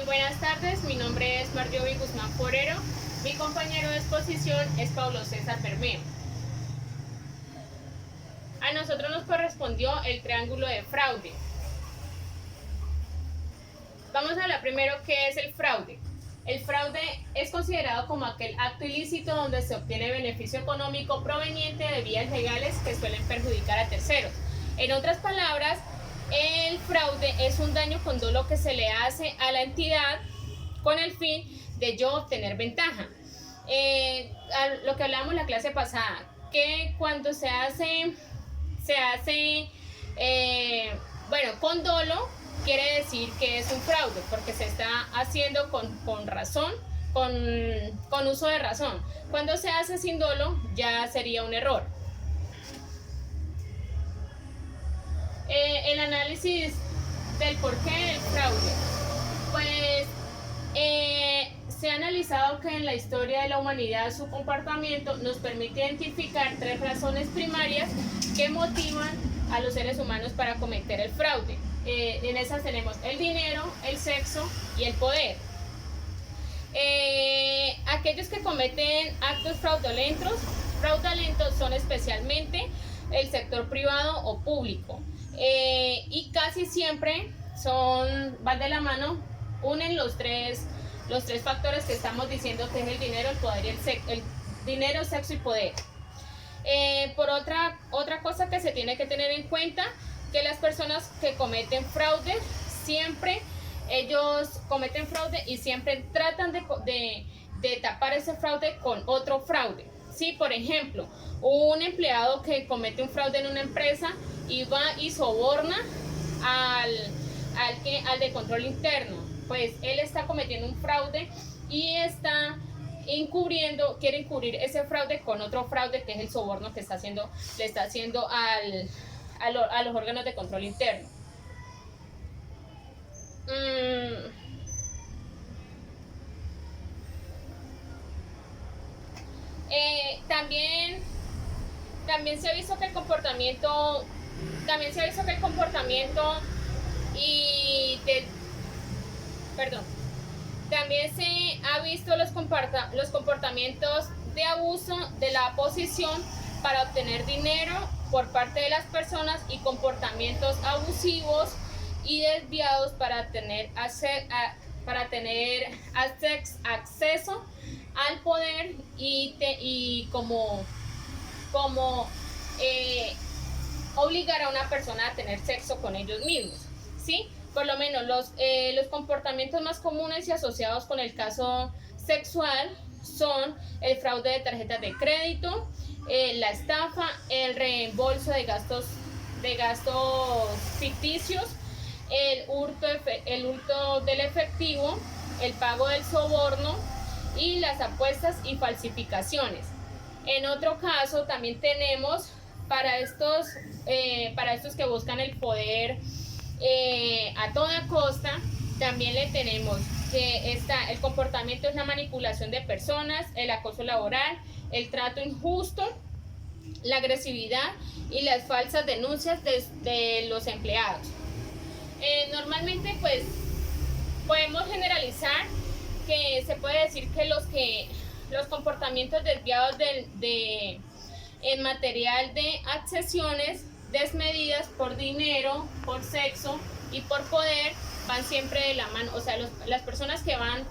buenas tardes, mi nombre es Marjorie Guzmán Forero, mi compañero de exposición es Paulo César Bermeo. A nosotros nos correspondió el triángulo de fraude. Vamos a hablar primero qué es el fraude. El fraude es considerado como aquel acto ilícito donde se obtiene beneficio económico proveniente de vías legales que suelen perjudicar a terceros. En otras palabras, el fraude es un daño con dolo que se le hace a la entidad con el fin de yo obtener ventaja. Lo que hablábamos en la clase pasada, que cuando se hace con dolo, quiere decir que es un fraude, porque se está haciendo con razón, con uso de razón. Cuando se hace sin dolo, ya sería un error. El análisis del porqué del fraude. Pues se ha analizado que en la historia de la humanidad su comportamiento nos permite identificar 3 razones primarias que motivan a los seres humanos para cometer el fraude. En esas tenemos el dinero, el sexo y el poder. Aquellos que cometen actos fraudulentos son especialmente el sector privado o público, y casi siempre van de la mano, unen los tres factores que estamos diciendo, que es el dinero, el poder y el dinero, sexo y poder. Por otra cosa que se tiene que tener en cuenta, que las personas que cometen fraude, ellos cometen fraude y siempre tratan de tapar ese fraude con otro fraude. Sí, por ejemplo, un empleado que comete un fraude en una empresa y va y soborna al de control interno, pues él está cometiendo un fraude y quiere encubrir ese fraude con otro fraude, que es el soborno que le está haciendo a los órganos de control interno. También se ha visto que el comportamiento también se ha visto los comportamientos de abuso de la posición para obtener dinero por parte de las personas y comportamientos abusivos y desviados para tener acceso al poder y como obligar a una persona a tener sexo con ellos mismos, ¿sí? Por lo menos los comportamientos más comunes y asociados con el caso sexual son el fraude de tarjetas de crédito, la estafa, el reembolso de gastos ficticios, el hurto del efectivo, el pago del soborno y las apuestas y falsificaciones. En otro caso también tenemos para estos que buscan el poder a toda costa, también le tenemos que el comportamiento es la manipulación de personas, el acoso laboral, el trato injusto, la agresividad y las falsas denuncias de los empleados. Normalmente, pues, podemos generalizar que se puede decir que los comportamientos desviados en material de accesiones desmedidas por dinero, por sexo y por poder van siempre de la mano. O sea, las personas que van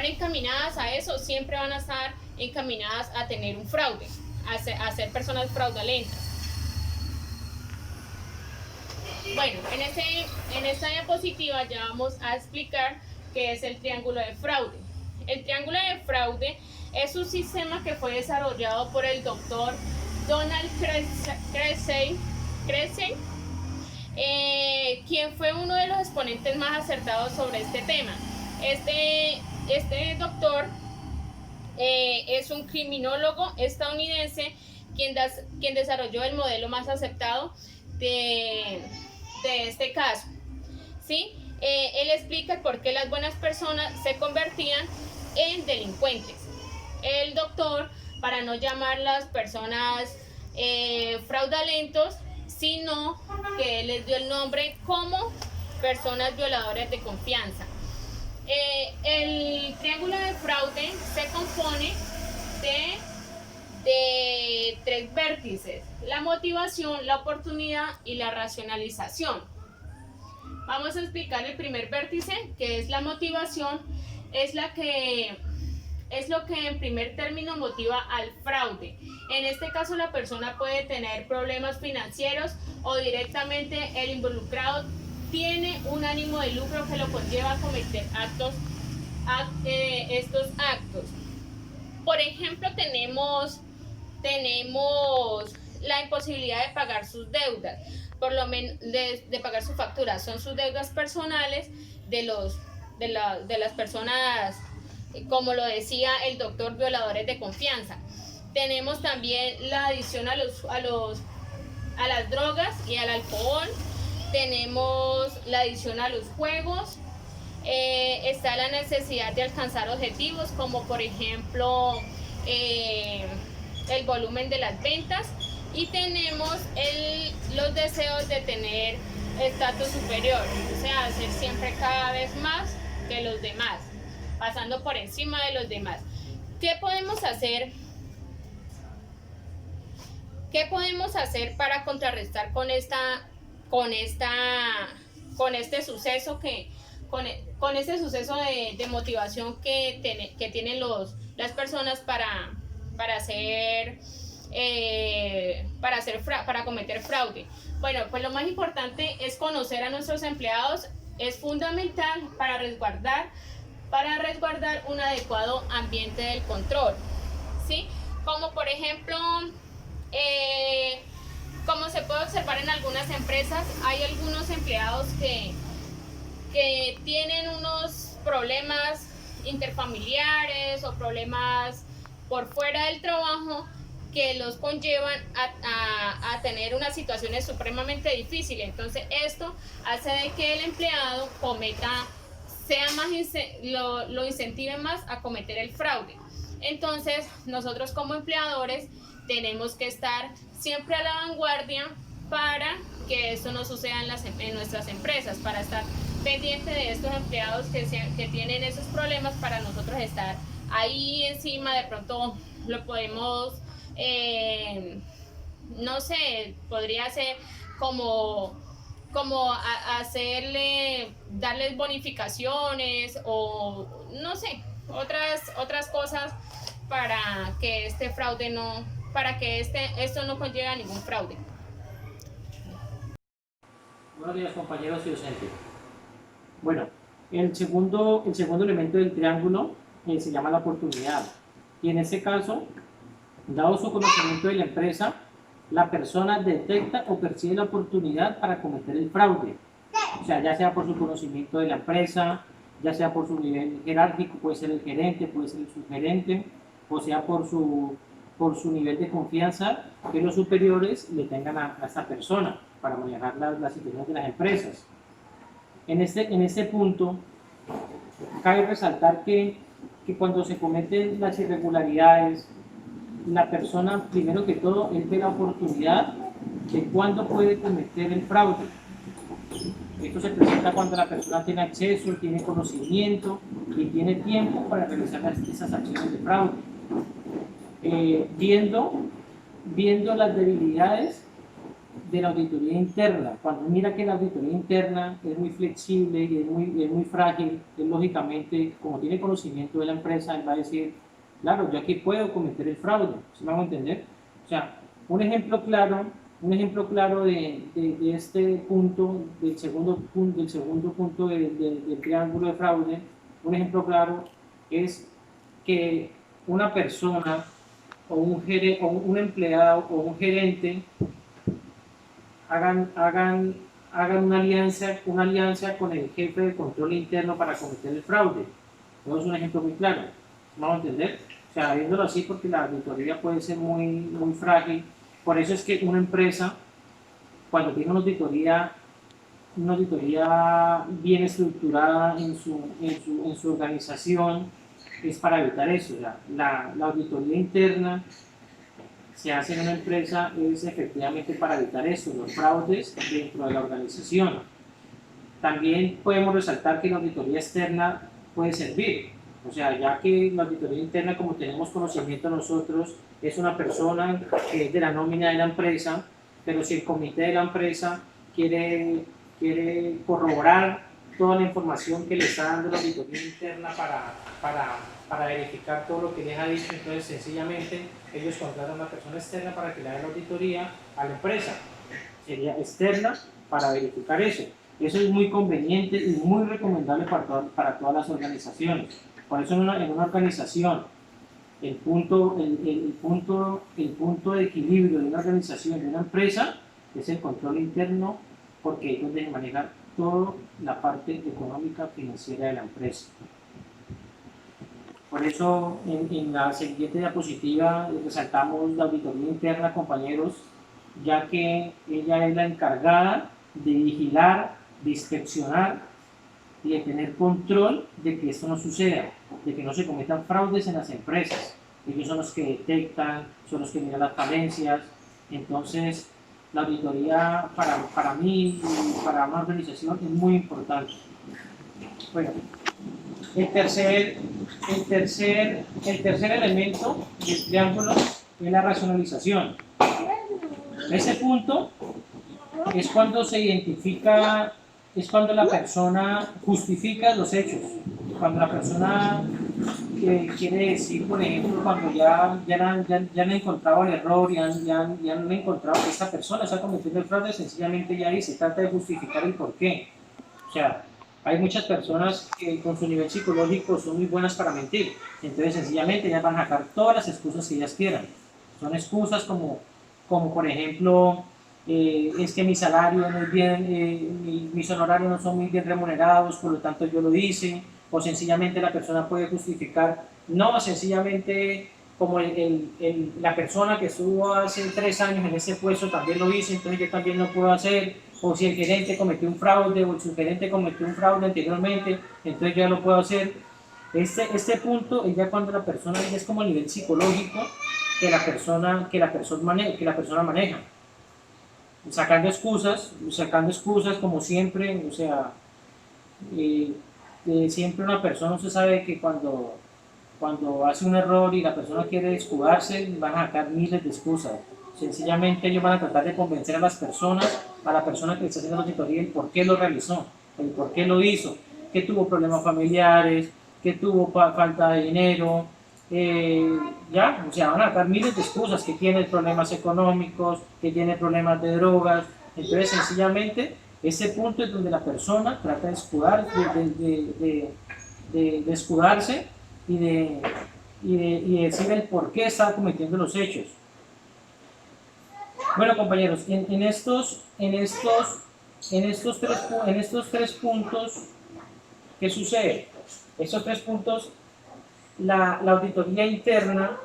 encaminadas a eso siempre van a estar encaminadas a tener un fraude, a ser personas fraudulentas. Bueno, en esta diapositiva ya vamos a explicar qué es el triángulo de fraude. El triángulo de fraude es un sistema que fue desarrollado por el doctor Donald Kressey, quien fue uno de los exponentes más acertados sobre este tema. Este doctor es un criminólogo estadounidense quien desarrolló el modelo más aceptado de este caso, ¿sí? Él explica por qué las buenas personas se convertían en delincuentes. El doctor, para no llamar las personas fraudulentos, sino que él les dio el nombre como personas violadoras de confianza. El triángulo de fraude se compone de tres vértices: la motivación, la oportunidad y la racionalización. Vamos a explicar el primer vértice, que es la motivación. Es lo que en primer término motiva al fraude. En este caso, la persona puede tener problemas financieros o directamente el involucrado tiene un ánimo de lucro que lo conlleva a cometer estos actos. Por ejemplo, tenemos la imposibilidad de pagar sus deudas, por lo menos de pagar sus facturas. Son sus deudas personales de las personas, como lo decía el doctor, violadores de confianza. Tenemos también la adicción a las drogas y al alcohol. Tenemos la adicción a los juegos. Está la necesidad de alcanzar objetivos, como por ejemplo el volumen de las ventas. Y tenemos los deseos de tener estatus superior, o sea, hacer siempre cada vez más que los demás, pasando por encima de los demás. ¿Qué podemos hacer? ¿Qué podemos hacer para contrarrestar con este suceso de motivación que tienen las personas para cometer fraude? Bueno, pues lo más importante es conocer a nuestros empleados. Es fundamental para resguardar un adecuado ambiente del control, ¿sí? Como por ejemplo, como se puede observar en algunas empresas, hay algunos empleados que tienen unos problemas interfamiliares o problemas por fuera del trabajo que los conllevan a tener unas situaciones supremamente difíciles. Entonces esto hace de que el empleado lo incentive más a cometer el fraude. Entonces nosotros como empleadores tenemos que estar siempre a la vanguardia para que esto no suceda en nuestras empresas, para estar pendiente de estos empleados que tienen esos problemas, para nosotros estar ahí encima. De pronto lo podemos, no sé, podría ser como darles bonificaciones o no sé, otras cosas para que esto no conlleve a ningún fraude. Buenos días, compañeros y docentes. Bueno, el segundo elemento del triángulo se llama la oportunidad. Y en este caso, dado su conocimiento de la empresa, la persona detecta o percibe la oportunidad para cometer el fraude. O sea, ya sea por su conocimiento de la empresa, ya sea por su nivel jerárquico, puede ser el gerente, puede ser el subgerente, o sea por su nivel de confianza que los superiores le tengan a esta persona para manejar las situaciones de las empresas. En este punto, cabe resaltar que cuando se cometen las irregularidades, la persona, primero que todo, ve la oportunidad de cuándo puede cometer el fraude. Esto se presenta cuando la persona tiene acceso, tiene conocimiento y tiene tiempo para realizar esas acciones de fraude. Viendo las debilidades de la auditoría interna. Cuando mira que la auditoría interna es muy flexible y es muy frágil, él lógicamente, como tiene conocimiento de la empresa, él va a decir, claro, yo aquí puedo cometer el fraude. ¿Sí me van a entender? O sea, un ejemplo claro de este punto, del segundo punto del triángulo de fraude, un ejemplo claro es que una persona o un empleado o un gerente hagan una alianza con el jefe de control interno para cometer el fraude. Eso es un ejemplo muy claro. ¿Vamos a entender? O sea, viéndolo así, porque la auditoría puede ser muy frágil. Por eso es que una empresa, cuando tiene una auditoría bien estructurada en su organización, es para evitar eso. La auditoría interna se hace en una empresa es efectivamente para evitar eso, los fraudes dentro de la organización. También podemos resaltar que la auditoría externa puede servir. O sea, ya que la auditoría interna, como tenemos conocimiento nosotros, es una persona que es de la nómina de la empresa, pero si el comité de la empresa quiere corroborar toda la información que le está dando la auditoría interna para verificar todo lo que les ha dicho, entonces sencillamente ellos contratan a una persona externa para que le haga la auditoría a la empresa. Sería externa para verificar eso. Eso es muy conveniente y muy recomendable para todas las organizaciones. Por eso en una organización, el punto de equilibrio de una organización, de una empresa, es el control interno, porque ellos deben manejar toda la parte económica financiera de la empresa. Por eso en la siguiente diapositiva resaltamos la auditoría interna, compañeros, ya que ella es la encargada de vigilar, de inspeccionar y de tener control de que esto no suceda, de que no se cometan fraudes en las empresas. Ellos son los que detectan, son los que miran las falencias. Entonces, la auditoría para mí y para una organización es muy importante. Bueno, el tercer elemento del triángulo es la racionalización. Ese punto es cuando se identifica, es cuando la persona justifica los hechos, cuando la persona quiere decir, por ejemplo, cuando ya han encontrado el error, ya han encontrado que esta persona está cometiendo el fraude, sencillamente ya ahí se trata de justificar el porqué. O sea, hay muchas personas que con su nivel psicológico son muy buenas para mentir, entonces sencillamente ellas van a sacar todas las excusas que ellas quieran. Son excusas como por ejemplo, es que mi salario no es bien, mis honorarios no son muy bien remunerados, por lo tanto yo lo hice, o sencillamente la persona puede justificar, no, sencillamente como la persona que estuvo hace 3 años en ese puesto también lo hizo, entonces yo también lo puedo hacer, o si el gerente cometió un fraude, o el subgerente cometió un fraude anteriormente, entonces yo ya lo puedo hacer. Este punto es ya cuando la persona es como a nivel psicológico que la persona maneja, sacando excusas como siempre. O sea, siempre una persona, usted sabe que cuando hace un error y la persona quiere escudarse, van a sacar miles de excusas. Sencillamente ellos van a tratar de convencer a las personas, a la persona que está haciendo la auditoría, el por qué lo realizó, el por qué lo hizo, que tuvo problemas familiares, que tuvo falta de dinero, o sea, van a sacar miles de excusas, que tiene problemas económicos, que tiene problemas de drogas. Entonces sencillamente ese punto es donde la persona trata de escudarse y de decir el por qué está cometiendo los hechos. Bueno, compañeros, en estos 3 puntos, ¿qué sucede? Estos 3 puntos, la auditoría interna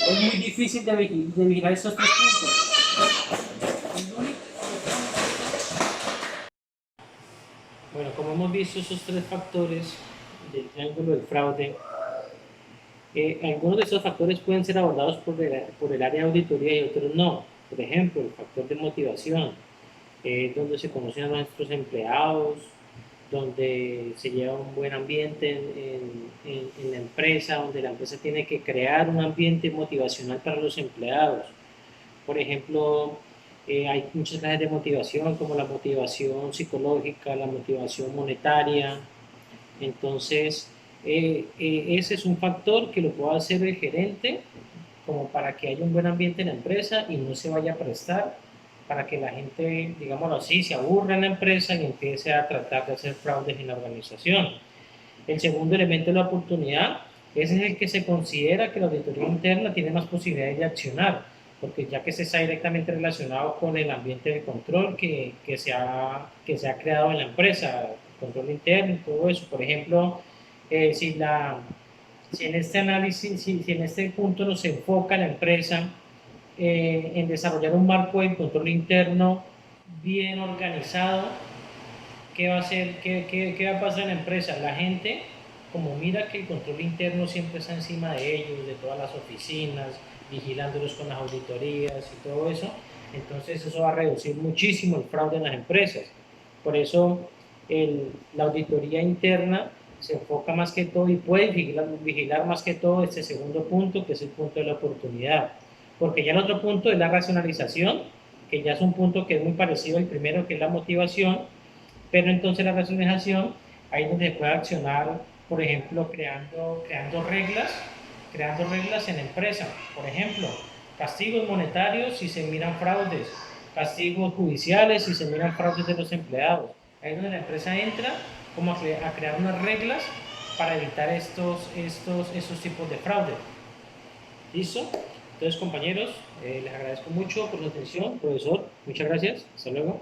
es muy difícil de vigilar estos 3 puntos. Bueno, como hemos visto esos 3 factores del triángulo del fraude, algunos de estos factores pueden ser abordados por el área de auditoría y otros no. Por ejemplo, el factor de motivación, donde se conocen a nuestros empleados, donde se lleva un buen ambiente en la empresa, donde la empresa tiene que crear un ambiente motivacional para los empleados. Por ejemplo, hay muchas clases de motivación, como la motivación psicológica, la motivación monetaria. Entonces, ese es un factor que lo puede hacer el gerente como para que haya un buen ambiente en la empresa y no se vaya a prestar para que la gente, digámoslo así, se aburra en la empresa y empiece a tratar de hacer fraudes en la organización. El segundo elemento es la oportunidad. Ese es el que se considera que la auditoría interna tiene más posibilidades de accionar, porque ya que se está directamente relacionado con el ambiente de control que se ha creado en la empresa, control interno y todo eso. Por ejemplo, si en este análisis, si en este punto nos enfoca la empresa en desarrollar un marco de control interno bien organizado, ¿qué va a hacer? ¿Qué va a pasar en la empresa? La gente, como mira que el control interno siempre está encima de ellos, de todas las oficinas, vigilándolos con las auditorías y todo eso, entonces eso va a reducir muchísimo el fraude en las empresas. Por eso la auditoría interna se enfoca más que todo y puede vigilar más que todo este segundo punto, que es el punto de la oportunidad. Porque ya el otro punto es la racionalización, que ya es un punto que es muy parecido al primero, que es la motivación, pero entonces la racionalización, ahí es donde se puede accionar, por ejemplo, creando reglas en la empresa. Por ejemplo, castigos monetarios si se miran fraudes, castigos judiciales si se miran fraudes de los empleados. Ahí es donde la empresa entra como a crear unas reglas para evitar esos tipos de fraude. ¿Listo? Entonces, compañeros, les agradezco mucho por su atención. Profesor, muchas gracias. Hasta luego.